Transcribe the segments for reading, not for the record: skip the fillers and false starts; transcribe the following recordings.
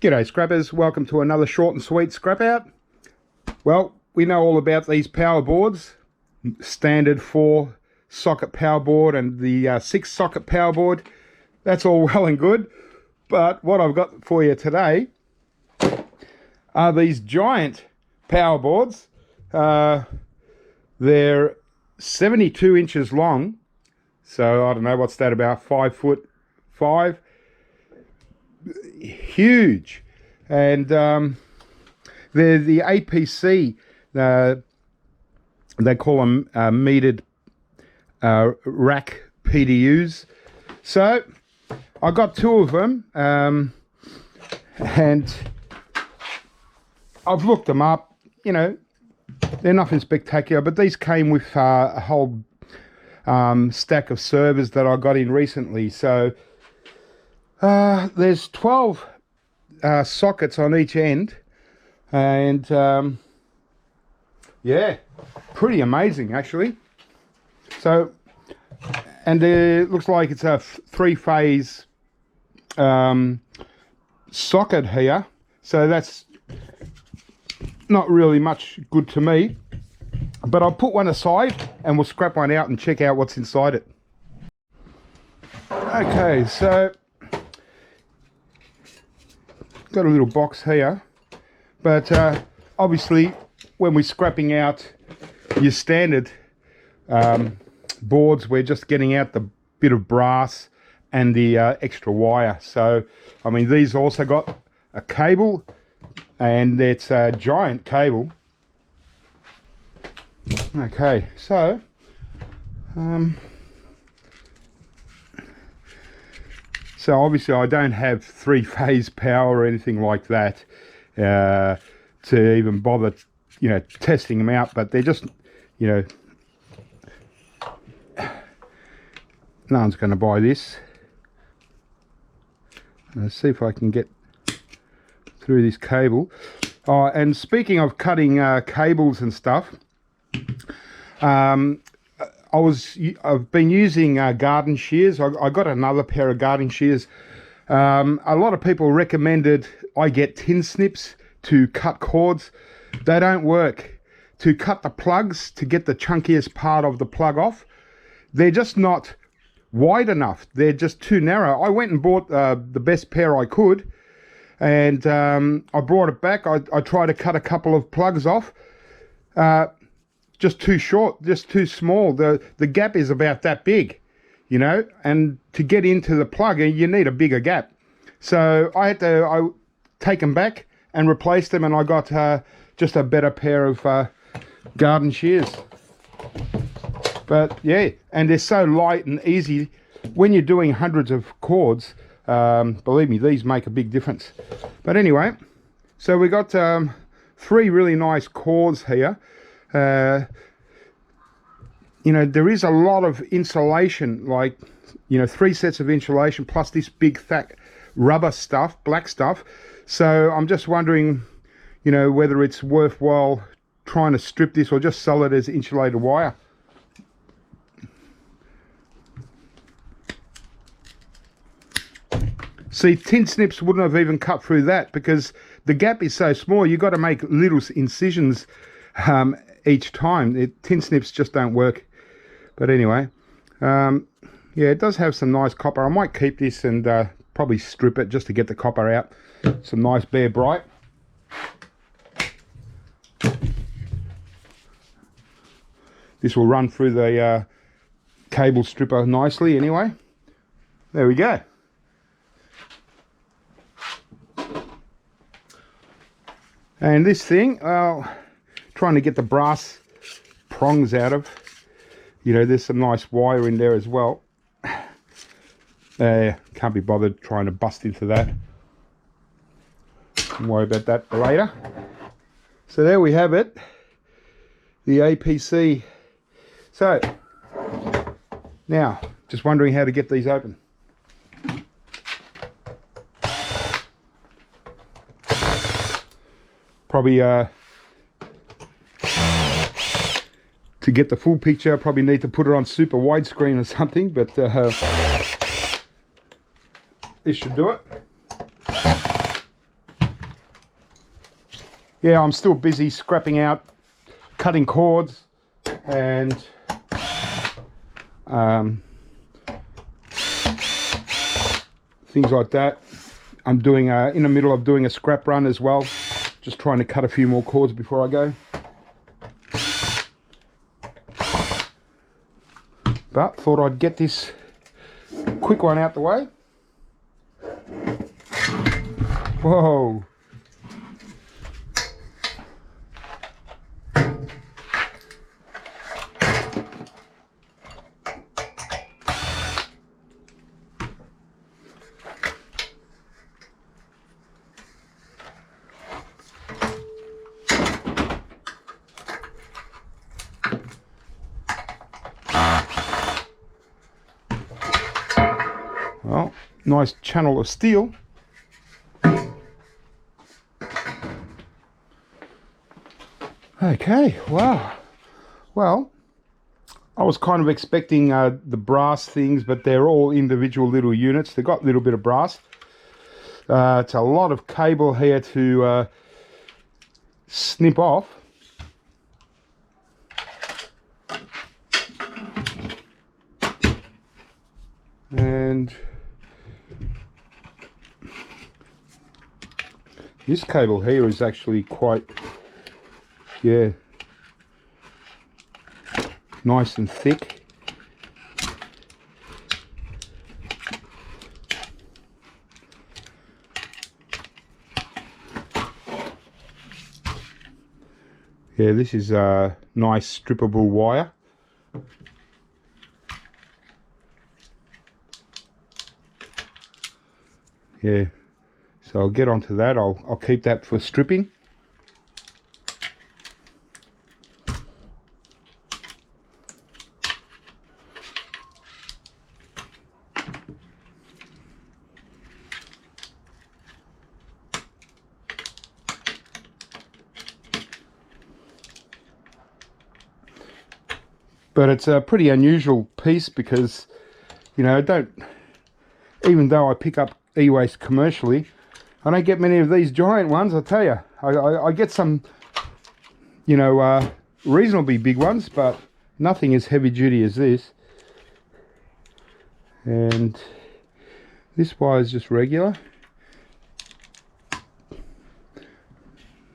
G'day scrappers, welcome to another short and sweet scrap out. Well, we know all about these power boards, standard 4 socket power board and the 6 socket power board. That's all well and good, but what I've got for you today are these giant power boards. They're 72 inches long, so I don't know, what's that, about 5'5", huge. And they're the APC, they call them metered rack PDUs. So I got 2 of them, and I've looked them up. You know, they're nothing spectacular, but these came with a whole stack of servers that I got in recently. So there's 12 sockets on each end, and yeah, pretty amazing actually. So, and it looks like it's a 3-phase socket here, so that's not really much good to me, but I'll put one aside and we'll scrap one out and check out what's inside it. Okay, so got a little box here, but obviously when we're scrapping out your standard boards, we're just getting out the bit of brass and the extra wire. So I mean, these also got a cable, and it's a giant cable. Okay, so so obviously I don't have 3-phase power or anything like that to even bother, you know, testing them out, but they're just, you know, no one's going to buy this. Let's see if I can get through this cable. Oh, and speaking of cutting cables and stuff, I've been using garden shears. I got another pair of garden shears. A lot of people recommended I get tin snips to cut cords. They don't work. To cut the plugs, to get the chunkiest part of the plug off, they're just not wide enough. They're just too narrow. I went and bought the best pair I could, and I brought it back. I tried to cut a couple of plugs off. Just too short, just too small. The gap is about that big, you know, and to get into the plug you need a bigger gap. So I had to take them back and replace them, and I got just a better pair of garden shears. But yeah, and they're so light and easy when you're doing hundreds of cords. Believe me, these make a big difference. But anyway, so we got 3 really nice cords here. You know, there is a lot of insulation, like, you know, 3 sets of insulation plus this big thick rubber stuff, black stuff. So I'm just wondering, you know, whether it's worthwhile trying to strip this or just sell it as insulated wire. See, tin snips wouldn't have even cut through that because the gap is so small. You've got to make little incisions each time. Tin snips just don't work. But anyway, yeah, it does have some nice copper. I might keep this and probably strip it just to get the copper out. Some nice bare bright. This will run through the cable stripper nicely anyway. There we go. And this thing, trying to get the brass prongs out of, you know, there's some nice wire in there as well. Can't be bothered trying to bust into that. Don't worry about that later. So there we have it, the APC. So now, just wondering how to get these open. Probably to get the full picture, probably need to put it on super widescreen or something, but this should do it. yeah, I'm still busy scrapping out, cutting cords, and things like that. I'm doing in the middle of doing a scrap run as well, just trying to cut a few more cords before I go. But thought I'd get this quick one out the way. Whoa. Well, nice channel of steel. Okay, wow. Well, I was kind of expecting the brass things, but they're all individual little units. They've got a little bit of brass. It's a lot of cable here to snip off. And this cable here is actually quite, yeah, nice and thick. Yeah, this is a nice strippable wire. Yeah, so I'll get onto that. I'll keep that for stripping. But it's a pretty unusual piece because, you know, even though I pick up eWaste commercially, I don't get many of these giant ones, I tell you. I get some, you know, reasonably big ones, but nothing as heavy duty as this. And this wire is just regular.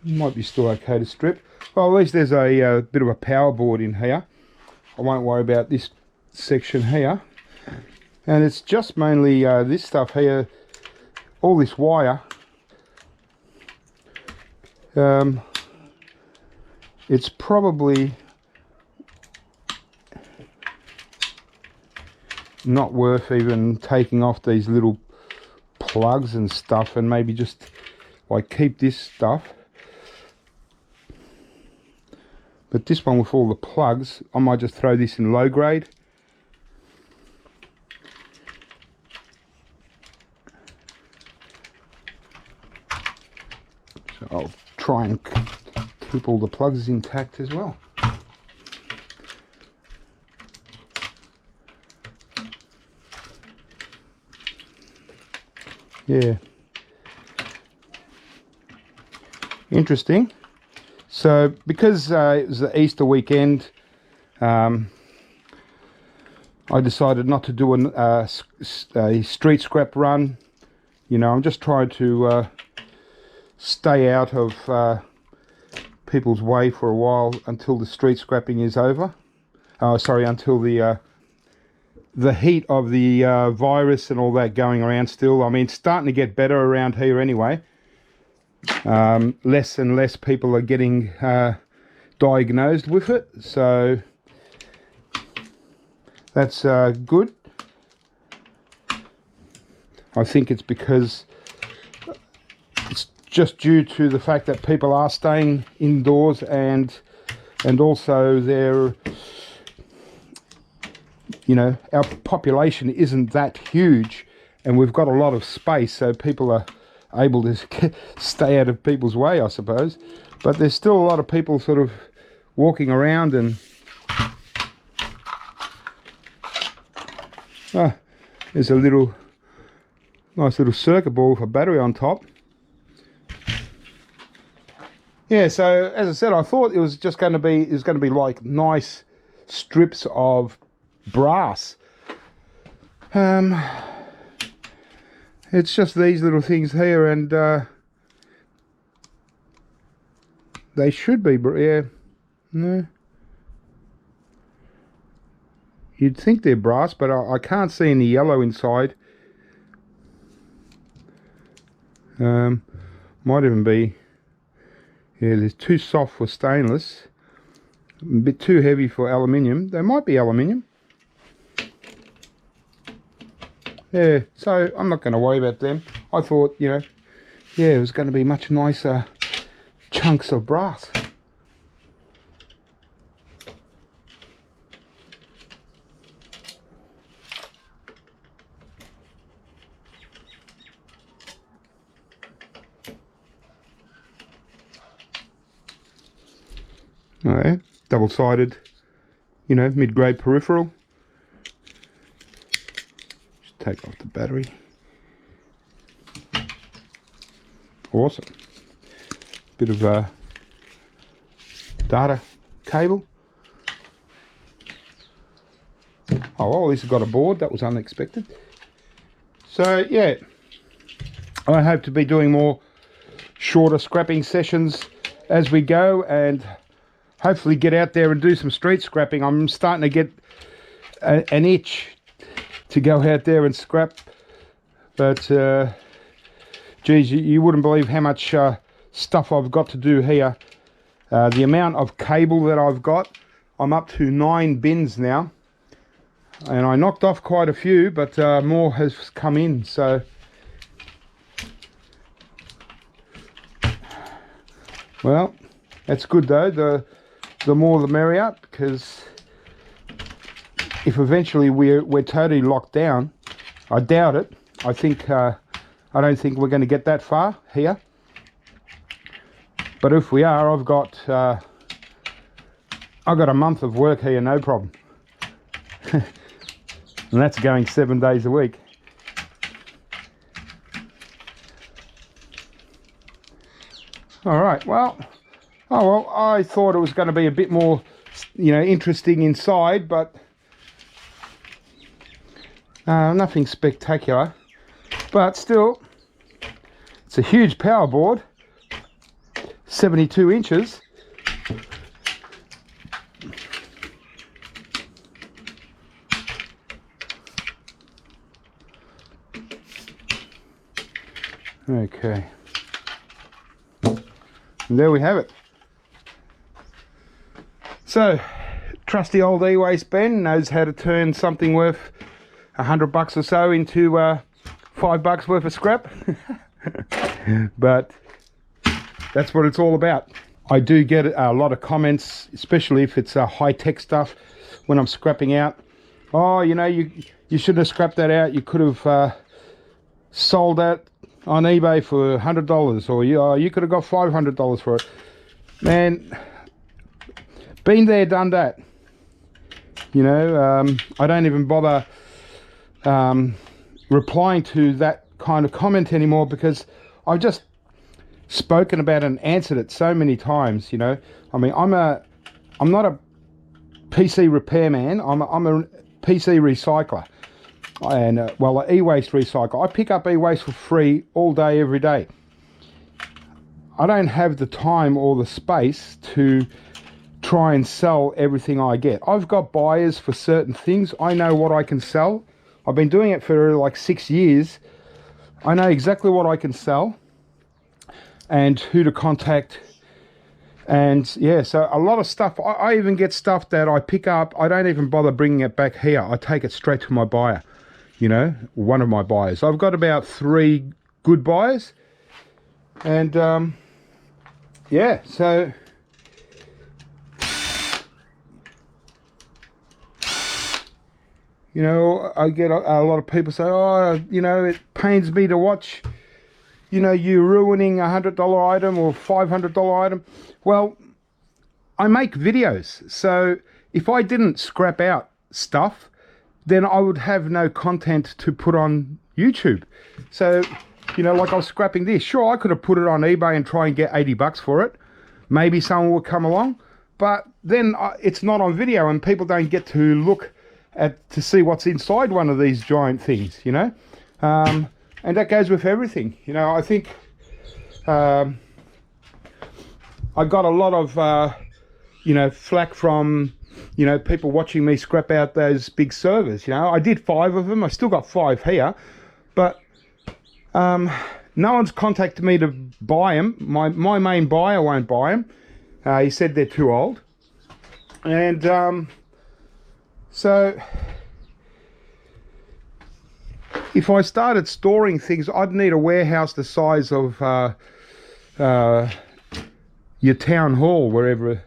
Might be still okay to strip. Well, at least there's a bit of a power board in here. I won't worry about this section here. And it's just mainly this stuff here, all this wire. It's probably not worth even taking off these little plugs and stuff, and maybe just like keep this stuff. But this one with all the plugs, I might just throw this in low grade. So I'll try and keep all the plugs intact as well. Yeah. Interesting. So because it was the Easter weekend, I decided not to do a street scrap run. You know, I'm just trying to stay out of people's way for a while until the street scrapping is over. Sorry, until the heat of the virus and all that going around still. I mean, it's starting to get better around here anyway. Less and less people are getting diagnosed with it, so that's good. I think it's because it's just due to the fact that people are staying indoors, and also they're, you know, our population isn't that huge and we've got a lot of space, so people are able to stay out of people's way, I suppose. But there's still a lot of people sort of walking around, and there's a nice little circuit board with a battery on top. Yeah, so as I said, I thought it was just going to be, like nice strips of brass. It's just these little things here, and they should be, yeah, no. You'd think they're brass, but I can't see any yellow inside. Might even be, yeah, they're too soft for stainless, a bit too heavy for aluminium. They might be aluminium. Yeah, so I'm not going to worry about them. I thought, you know, yeah, it was going to be much nicer chunks of brass. Alright, double-sided, you know, mid-grade peripheral. Just take off the battery. Awesome. Bit of data cable. Oh well, at least I've got a board. That was unexpected. So yeah, I hope to be doing more shorter scrapping sessions as we go, and hopefully get out there and do some street scrapping. I'm starting to get an itch to go out there and scrap, but geez, you wouldn't believe how much stuff I've got to do here. The amount of cable that I've got, I'm up to 9 bins now, and I knocked off quite a few, but more has come in. So well, that's good though. The more the merrier, because if eventually we're totally locked down, I doubt it. I don't think we're going to get that far here. But if we are, I've got a month of work here, no problem. And that's going 7 days a week. All right, well, oh well, I thought it was going to be a bit more, you know, interesting inside, but nothing spectacular. But still, it's a huge power board, 72 inches. Okay. And there we have it. So, trusty old eWaste Ben knows how to turn something worth $100 or so into $5 worth of scrap. But that's what it's all about. I do get a lot of comments, especially if it's high-tech stuff, when I'm scrapping out. Oh, you know, you shouldn't have scrapped that out. You could have sold that on eBay for $100, or you could have got $500 for it. Man, been there, done that. You know, I don't even bother replying to that kind of comment anymore, because I've just spoken about and answered it so many times. You know, I mean, I'm not a PC repairman. I'm a PC recycler. And well, an eWaste recycle. I pick up eWaste for free all day, every day. I don't have the time or the space to try and sell everything I get. I've got buyers for certain things. I know what I can sell. I've been doing it for like 6 years. I know exactly what I can sell and who to contact. And yeah, so a lot of stuff, I even get stuff that I pick up, I don't even bother bringing it back here. I take it straight to my buyer. You know, one of my buyers. I've got about 3 good buyers, and yeah, so you know, I get a lot of people say, oh, you know, it pains me to watch, you know, you ruining $100 item or $500 item. Well, I make videos, so if I didn't scrap out stuff, then I would have no content to put on YouTube. So, you know, like I was scrapping this. Sure, I could have put it on eBay and try and get $80 for it. maybe someone will come along. But then it's not on video, and people don't get to look to see what's inside one of these giant things, you know. And that goes with everything, you know. I think I got a lot of you know, flack from, you know, people watching me scrap out those big servers. You know, I did 5 of them. I still got 5 here, but no one's contacted me to buy them. My main buyer won't buy them. He said they're too old. And so if I started storing things, I'd need a warehouse the size of your town hall, wherever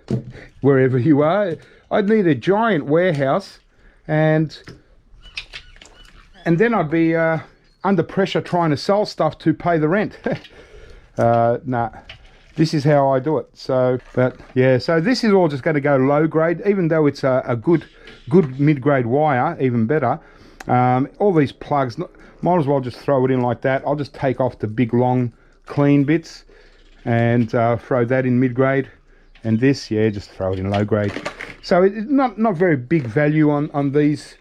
you are. I'd need a giant warehouse, and then I'd be under pressure trying to sell stuff to pay the rent. Nah, this is how I do it. So, but yeah, so this is all just going to go low grade, even though it's a good mid-grade wire, even better. All these plugs, might as well just throw it in like that. I'll just take off the big long clean bits and throw that in mid-grade, and this, yeah, just throw it in low grade. So it's not very big value on these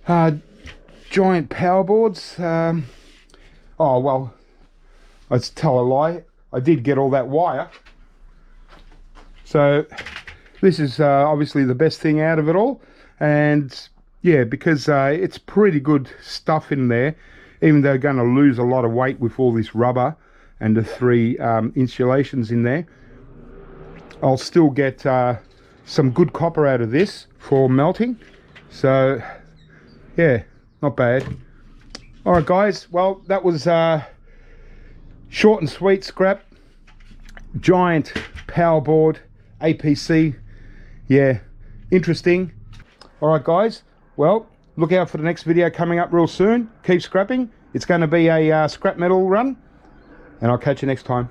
giant power boards. Oh well, let's tell a lie, I did get all that wire. So this is obviously the best thing out of it all, and yeah, because it's pretty good stuff in there, even though going to lose a lot of weight with all this rubber and the 3 insulations in there. I'll still get some good copper out of this for melting. So yeah, not bad. All right guys, well, that was short and sweet scrap, giant power board, APC. Yeah, interesting. All right guys, well, look out for the next video coming up real soon. Keep scrapping. It's going to be a scrap metal run, and I'll catch you next time.